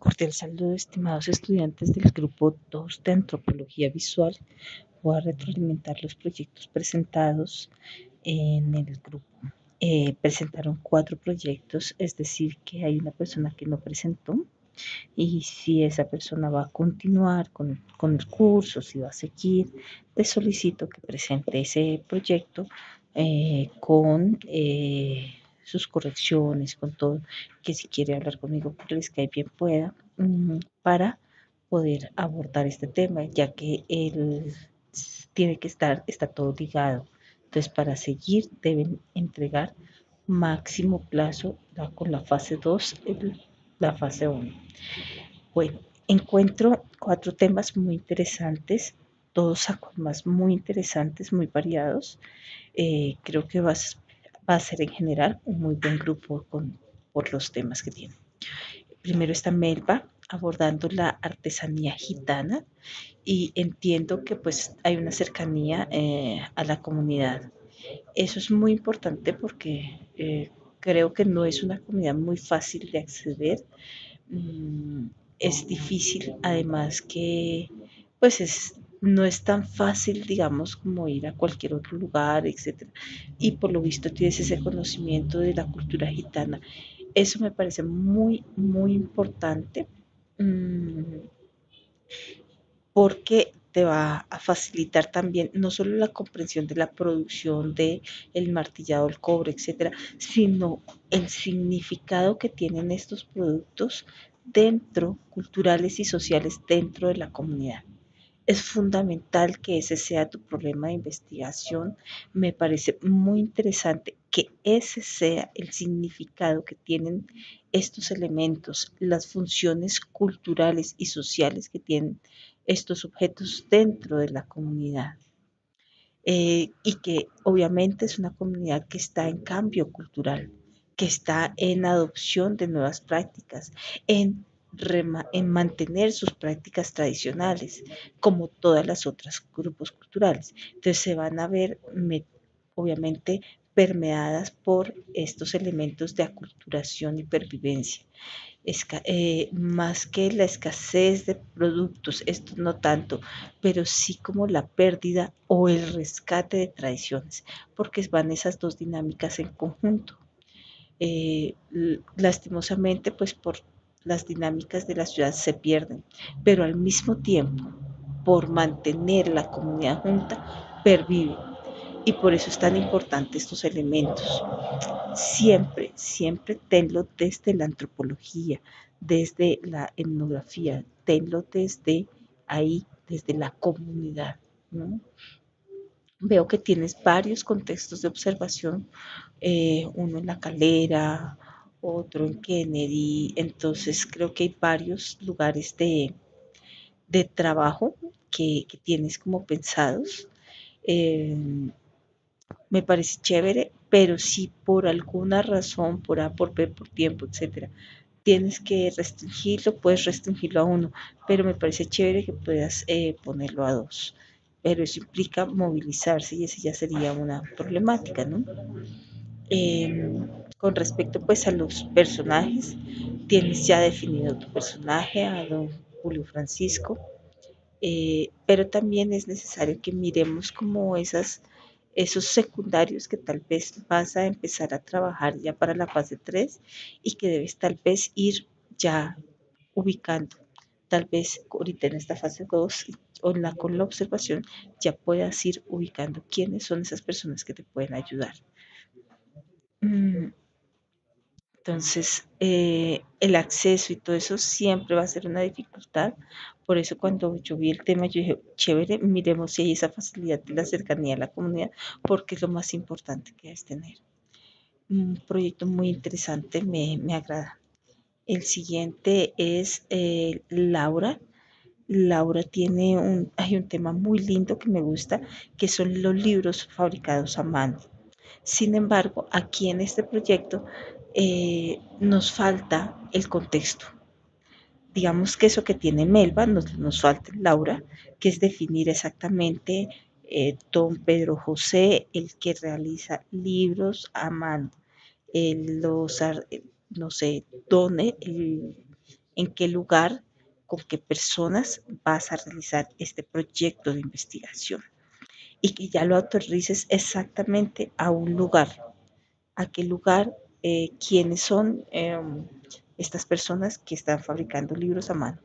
Cordial saludo, estimados estudiantes del grupo 2 de Antropología Visual. Voy a retroalimentar los proyectos presentados en el grupo. Presentaron 4 proyectos, es decir, que hay una persona que no presentó. Y si esa persona va a continuar con el curso, si va a seguir, les solicito que presente ese proyecto con sus correcciones, con todo, que si quiere hablar conmigo por el Skype bien pueda, para poder abordar este tema, ya que él tiene que está todo ligado. Entonces, para seguir deben entregar máximo plazo con la fase 2, la fase 1. Bueno, encuentro 4 temas muy interesantes, todos más muy interesantes, muy variados. Creo que va a ser en general un muy buen grupo por los temas que tiene. Primero está Melba abordando la artesanía gitana y entiendo que pues hay una cercanía a la comunidad. Eso es muy importante porque creo que no es una comunidad muy fácil de acceder. mm, es difícil, además que pues no es tan fácil, digamos, como ir a cualquier otro lugar, etcétera. Y por lo visto tienes ese conocimiento de la cultura gitana. Eso me parece muy, muy importante, mmm, porque te va a facilitar también no solo la comprensión de la producción de el martillado, el cobre, etcétera, sino el significado que tienen estos productos dentro, culturales y sociales dentro de la comunidad. Es fundamental que ese sea tu problema de investigación. Me parece muy interesante que ese sea el significado que tienen estos elementos, las funciones culturales y sociales que tienen estos objetos dentro de la comunidad. Y que obviamente es una comunidad que está en cambio cultural, que está en adopción de nuevas prácticas, en mantener sus prácticas tradicionales, como todas las otras grupos culturales. Entonces se van a ver, obviamente, permeadas por estos elementos de aculturación y pervivencia. Más que la escasez de productos, esto no tanto, pero sí como la pérdida o el rescate de tradiciones, porque van esas dos dinámicas en conjunto. Lastimosamente, pues por las dinámicas de la ciudad se pierden, pero al mismo tiempo, por mantener la comunidad junta, pervive. Y por eso es tan importante estos elementos. Siempre, siempre tenlo desde la antropología, desde la etnografía, tenlo desde ahí, desde la comunidad, ¿no? Veo que tienes varios contextos de observación, uno en La Calera, otro en Kennedy, entonces creo que hay varios lugares de trabajo que tienes como pensados. Eh, Me parece chévere, pero si por alguna razón, por A, por B, por tiempo, etcétera, tienes que restringirlo, puedes restringirlo a uno, pero me parece chévere que puedas ponerlo a dos. Pero eso implica movilizarse y esa ya sería una problemática, ¿no? Con respecto pues a los personajes, tienes ya definido tu personaje, a don Julio Francisco, pero también es necesario que miremos como esos secundarios que tal vez vas a empezar a trabajar ya para la fase 3 y que debes tal vez ir ya ubicando. Tal vez ahorita en esta fase 2 o con la observación ya puedas ir ubicando quiénes son esas personas que te pueden ayudar. Mm, Entonces, el acceso y todo eso siempre va a ser una dificultad. Por eso cuando yo vi el tema, yo dije, chévere, miremos si hay esa facilidad de la cercanía a la comunidad, porque es lo más importante que es tener. Un proyecto muy interesante, me agrada. El siguiente es Laura. Laura hay un tema muy lindo que me gusta, que son los libros fabricados a mano. Sin embargo, aquí en este proyecto nos falta el contexto. Digamos que eso que tiene Melba nos falta en Laura, que es definir exactamente don Pedro José, el que realiza libros a mano, los, no sé, Done, en qué lugar, con qué personas vas a realizar este proyecto de investigación y que ya lo aterrices exactamente a un lugar, a qué lugar, quiénes son estas personas que están fabricando libros a mano.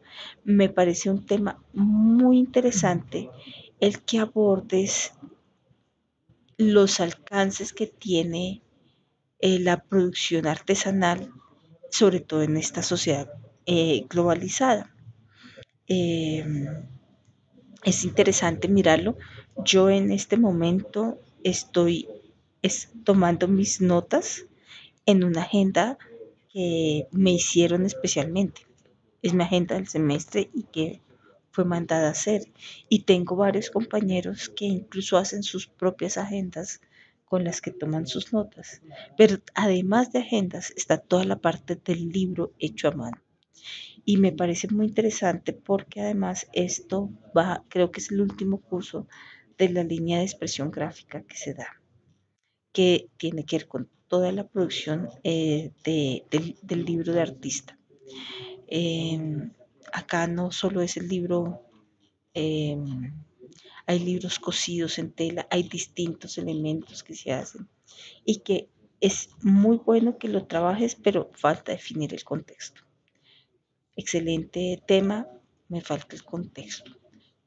Me parece un tema muy interesante el que abordes los alcances que tiene la producción artesanal, sobre todo en esta sociedad globalizada. Eh, es interesante mirarlo. Yo en este momento estoy tomando mis notas en una agenda que me hicieron especialmente. Es mi agenda del semestre y que fue mandada a hacer. Y tengo varios compañeros que incluso hacen sus propias agendas con las que toman sus notas. Pero además de agendas está toda la parte del libro hecho a mano. Y me parece muy interesante porque además esto va, creo que es el último curso de la línea de expresión gráfica que se da, que tiene que ver con toda la producción del libro de artista. Eh, Acá no solo es el libro, eh, hay libros cosidos en tela, hay distintos elementos que se hacen y que es muy bueno que lo trabajes, pero falta definir el contexto. Excelente tema, me falta el contexto.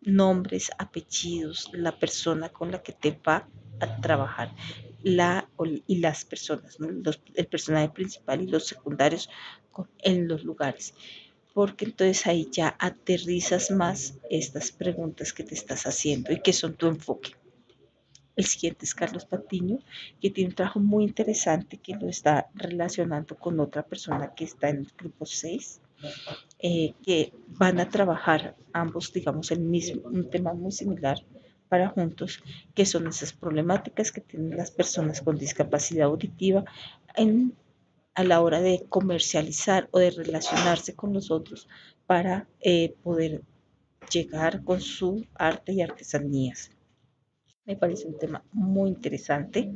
Nombres, apellidos, la persona con la que te va a trabajar y las personas, ¿no? El personaje principal y los secundarios en los lugares, porque entonces ahí ya aterrizas más estas preguntas que te estás haciendo y que son tu enfoque. El siguiente es Carlos Patiño, que tiene un trabajo muy interesante que lo está relacionando con otra persona que está en el grupo 6, que van a trabajar ambos, digamos, un tema muy similar para juntos, que son esas problemáticas que tienen las personas con discapacidad auditiva en, a la hora de comercializar o de relacionarse con los otros para poder llegar con su arte y artesanías. Me parece un tema muy interesante,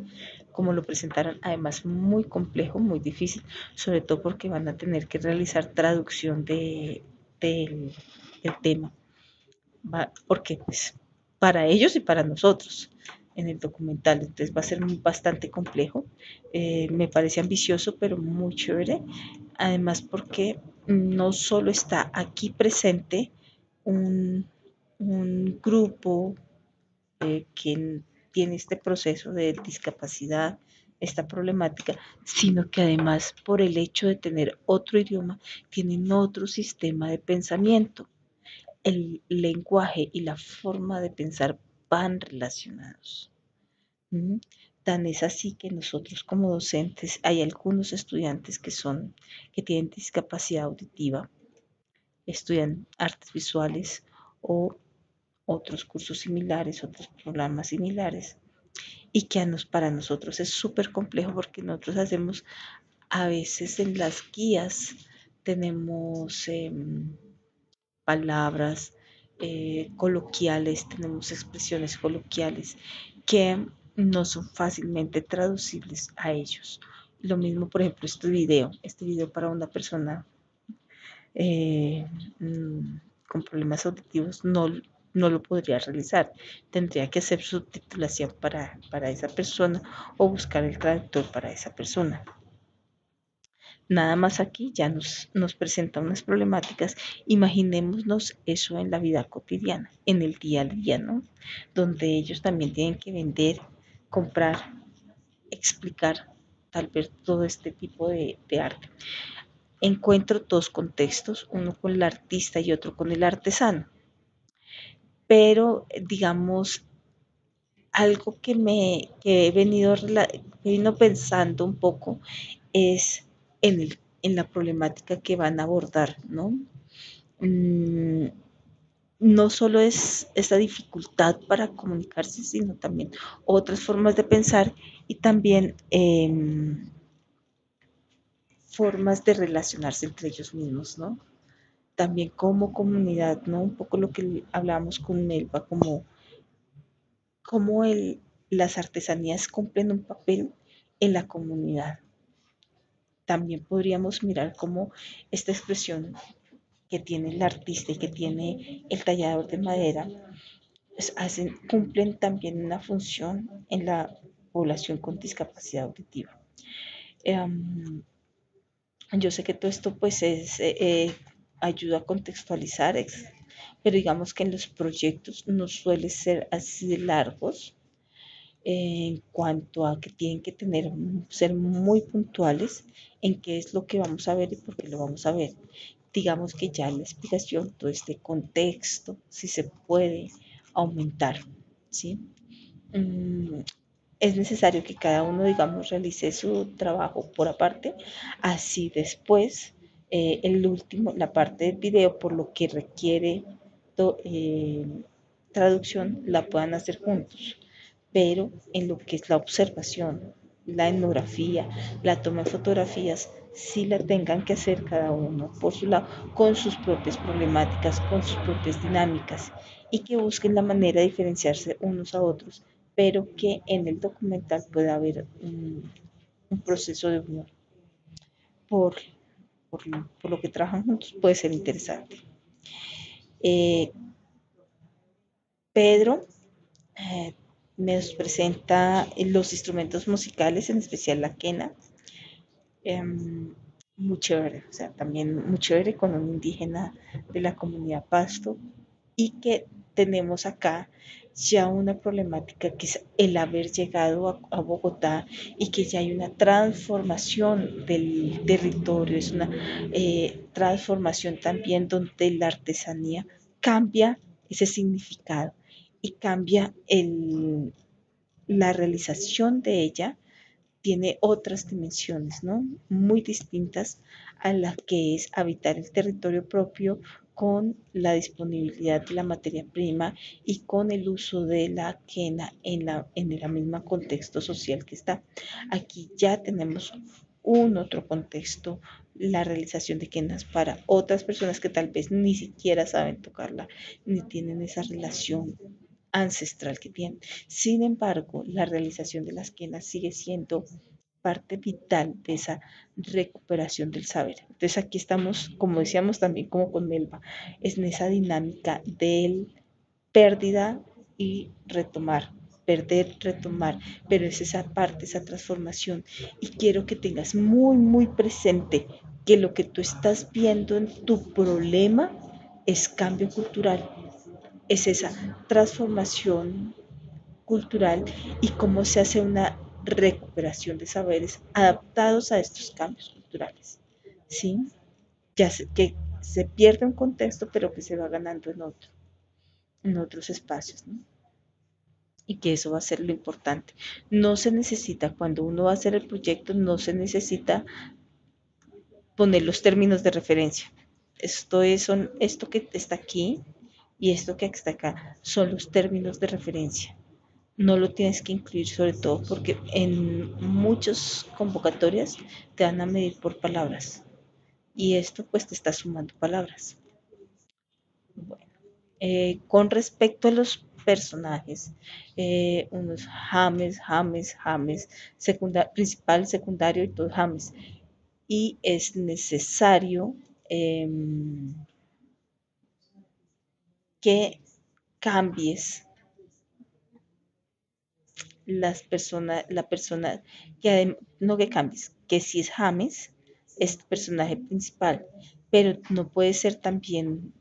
como lo presentaron, además muy complejo, muy difícil, sobre todo porque van a tener que realizar traducción del tema, porque pues para ellos y para nosotros en el documental, entonces va a ser bastante complejo. Me parece ambicioso, pero muy chévere, además porque no solo está aquí presente un, un grupo que tiene este proceso de discapacidad, esta problemática, sino que además por el hecho de tener otro idioma, tienen otro sistema de pensamiento. El lenguaje y la forma de pensar van relacionados. ¿Mm? Tan es así que nosotros como docentes hay algunos estudiantes que tienen discapacidad auditiva, estudian artes visuales o otros cursos similares, otros programas similares, y que para nosotros es súper complejo porque nosotros hacemos a veces en las guías, tenemos palabras coloquiales, tenemos expresiones coloquiales que no son fácilmente traducibles a ellos. Lo mismo, por ejemplo, este video para una persona eh, mm, con problemas auditivos no lo podría realizar. Tendría que hacer subtitulación para esa persona o buscar el traductor para esa persona. Nada más aquí ya nos presenta unas problemáticas. Imaginémonos eso en la vida cotidiana, en el día a día, ¿no? Donde ellos también tienen que vender, comprar, explicar tal vez todo este tipo de arte. Encuentro dos contextos, uno con el artista y otro con el artesano. Pero, digamos, algo que he venido pensando un poco es en la problemática que van a abordar, ¿no? Mm, no solo es esa dificultad para comunicarse, sino también otras formas de pensar y también formas de relacionarse entre ellos mismos, ¿no? También como comunidad, ¿no? Un poco lo que hablábamos con Melba, como las artesanías cumplen un papel en la comunidad. También podríamos mirar cómo esta expresión que tiene el artista y que tiene el tallador de madera, pues cumplen también una función en la población con discapacidad auditiva. Um, yo sé que todo esto pues ayuda a contextualizar, pero digamos que en los proyectos no suele ser así de largos, en cuanto a que tienen que ser muy puntuales en qué es lo que vamos a ver y por qué lo vamos a ver. Digamos que ya en la explicación, todo este contexto, si se puede aumentar, ¿sí? Mm, es necesario que cada uno, digamos, realice su trabajo por aparte, así después, el último, la parte del video, por lo que requiere traducción, la puedan hacer juntos, pero en lo que es la observación, la etnografía, la toma de fotografías, sí la tengan que hacer cada uno por su lado, con sus propias problemáticas, con sus propias dinámicas, y que busquen la manera de diferenciarse unos a otros, pero que en el documental pueda haber un proceso de unión por, por lo que trabajan juntos, puede ser interesante. Eh, Pedro eh, nos presenta los instrumentos musicales, en especial la quena, muy chévere, o sea, también muy chévere con un indígena de la comunidad Pasto, y que tenemos acá ya una problemática que es el haber llegado a Bogotá y que ya hay una transformación del territorio, es una transformación también donde la artesanía cambia ese significado y cambia la realización de ella, tiene otras dimensiones, ¿no? Muy distintas a la que es habitar el territorio propio con la disponibilidad de la materia prima y con el uso de la quena en el mismo contexto social que está. Aquí ya tenemos un otro contexto, la realización de quenas para otras personas que tal vez ni siquiera saben tocarla, ni tienen esa relación ancestral que tienen. Sin embargo, la realización de las quenas sigue siendo parte vital de esa recuperación del saber. Entonces aquí estamos, como decíamos también como con Melba, es en esa dinámica del pérdida y retomar, perder, retomar, pero es esa parte, esa transformación. Y quiero que tengas muy, muy presente que lo que tú estás viendo en tu problema es cambio cultural, es esa transformación cultural y cómo se hace una recuperación de saberes adaptados a estos cambios culturales. ¿Sí? Que se pierde un contexto, pero que se va ganando en otros espacios, ¿no? Y que eso va a ser lo importante. No se necesita, cuando uno va a hacer el proyecto, no se necesita poner los términos de referencia. Esto que está aquí y esto que está acá son los términos de referencia. No lo tienes que incluir, sobre todo porque en muchas convocatorias te van a medir por palabras y esto pues te está sumando palabras. Bueno, con respecto a los personajes, unos James, principal, secundario y todos James. Y es necesario eh, que cambies la persona, no que cambies, que si es James, es tu personaje principal, pero no puede ser también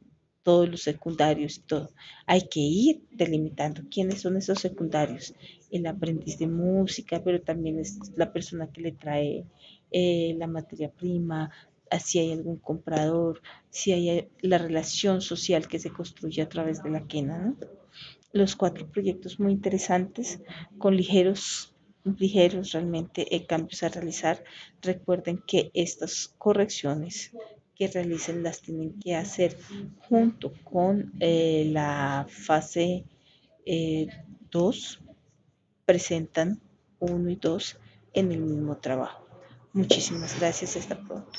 todos los secundarios y todo. Hay que ir delimitando quiénes son esos secundarios. El aprendiz de música, pero también es la persona que le trae la materia prima, si hay algún comprador, si hay la relación social que se construye a través de la quena, ¿no? Los cuatro proyectos muy interesantes, con ligeros realmente cambios a realizar. Recuerden que estas correcciones que realicen las tienen que hacer junto con la fase 2, presentan uno y 2 en el mismo trabajo. Muchísimas gracias, hasta pronto.